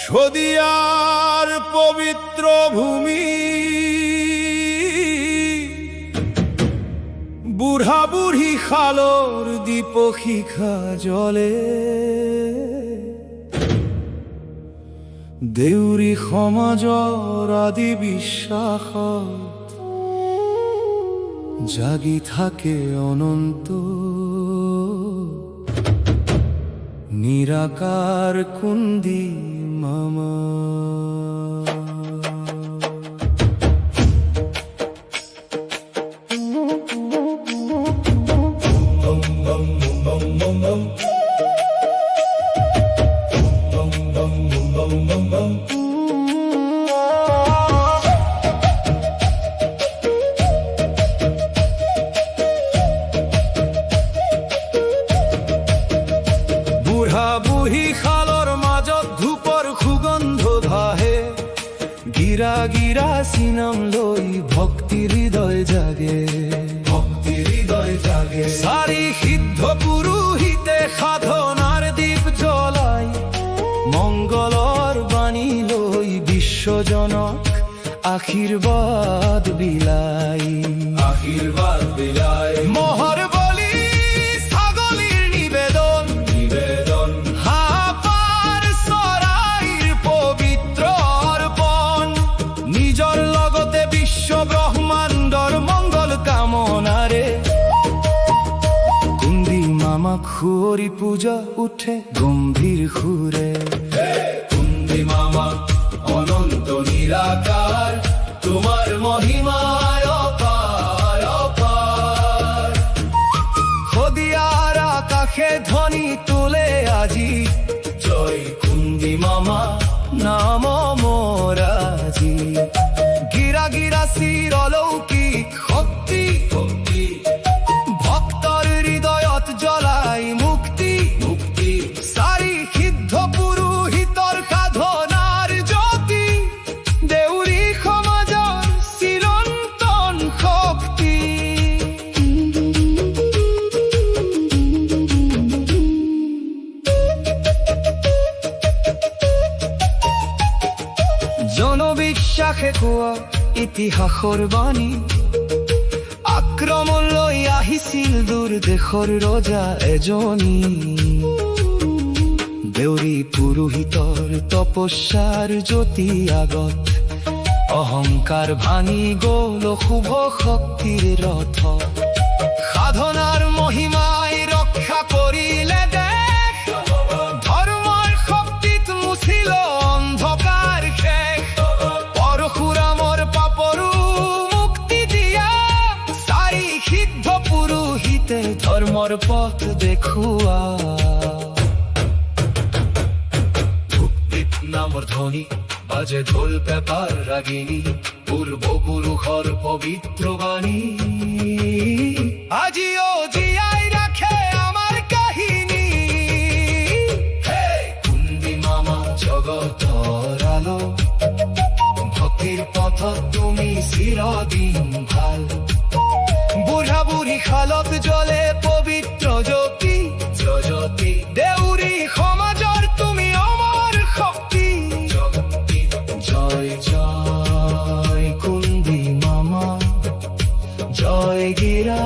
সদিয়ার পবিত্র ভূমি, বুড়া বুড়ি খালর দীপ শিখা জলে, দেউৰী সমাজৰ আদি বিশ্বাসত জাগি থাকে অনন্ত নিৰাকাৰ কুন্দি মামা। বুঢ়ী খালৰ মাজত ধূপৰ সুগন্ধ ভাহে, গিৰা গিৰা চিনাম লৈ ভক্তি হৃদয় জাগে, ভক্তি হৃদয় জাগে। চাৰি সিদ্ধ পুৰোহিতে সাধনাৰ দীপ জ্বলাই, মংগলৰ বাণী লৈ বিশ্বজনক আশীৰ্বাদ বিলাই, আশীৰ্বাদ বিলাই। মহৰ বলি ছাগলীৰ নিবেদন, নিবেদন হাপাৰ চৰাইৰ পবিত্ৰ অৰ্পণ, নিজৰ লগতে বিশ্ব ব্ৰহ্মাণ্ডৰ মংগল কামনাৰে কুন্দি মামাক সুঁৱৰি পূজা উঠে গম্ভীৰ সুৰে। কুন্দি মামা অনন্ত নিৰাকাৰ, তোমাৰ মহিমায় অপাৰ অপাৰ। সদিয়াৰ আকাশে ধ্বনি তোলে আজি, জয় কুন্দি মামা নাম মোৰ আজি। গিৰা গিৰা চিৰ অলৌকিক শক্তি, শক্তি ভক্তৰ হৃদয়ত জ্বলাই মুক্তি, মুক্তি। চাৰি সিদ্ধ পুৰোহিতৰ সাধনাৰ জ্যোতি, দেউৰী সমাজৰ চিৰন্তন শক্তি। জনবিশ্বাসে কোৱা ইতিহাসৰ বাণী, আক্ৰমণ লৈ আহিছিল দূৰ দেশৰ ৰজা এজনী। দেউৰী পুৰোহিতৰ তপস্যাৰ জ্যোতি আগত, অহংকাৰ ভাঙি গল শুভ শক্তিৰ ৰথ। সাধনাৰ মহিমাই ৰক্ষা কৰিলে দেশ, ধৰ্মৰ শক্তিত মুছিল অন্ধকাৰ শেষ। পৰশুৰামৰ পাপৰো মুক্তি দিয়া, চাৰি সিদ্ধ পুৰোহিতে ধৰ্মৰ পথ দেখুৱা। নামৰ ধ্বনি বাজে ঢোল পেপাৰ ৰাগিনী, পূৰ্বপুৰুষৰ পবিত্ৰ বাণী আজিও জীয়াই ৰাখে আমাৰ কাহিনী। কুন্দি মামা জগতৰ আলো, ভক্তিৰ পথত তুমি চিৰদিন ভাল। বুঢ়া বুঢ়ী খালত জ্বলে পবিত্ৰ জ্যোতি, জ্যোতি। দেউৰী সমাজৰ তুমি অমৰ শক্তি, জয় জয় কুন্দি মামা, জয় গিৰা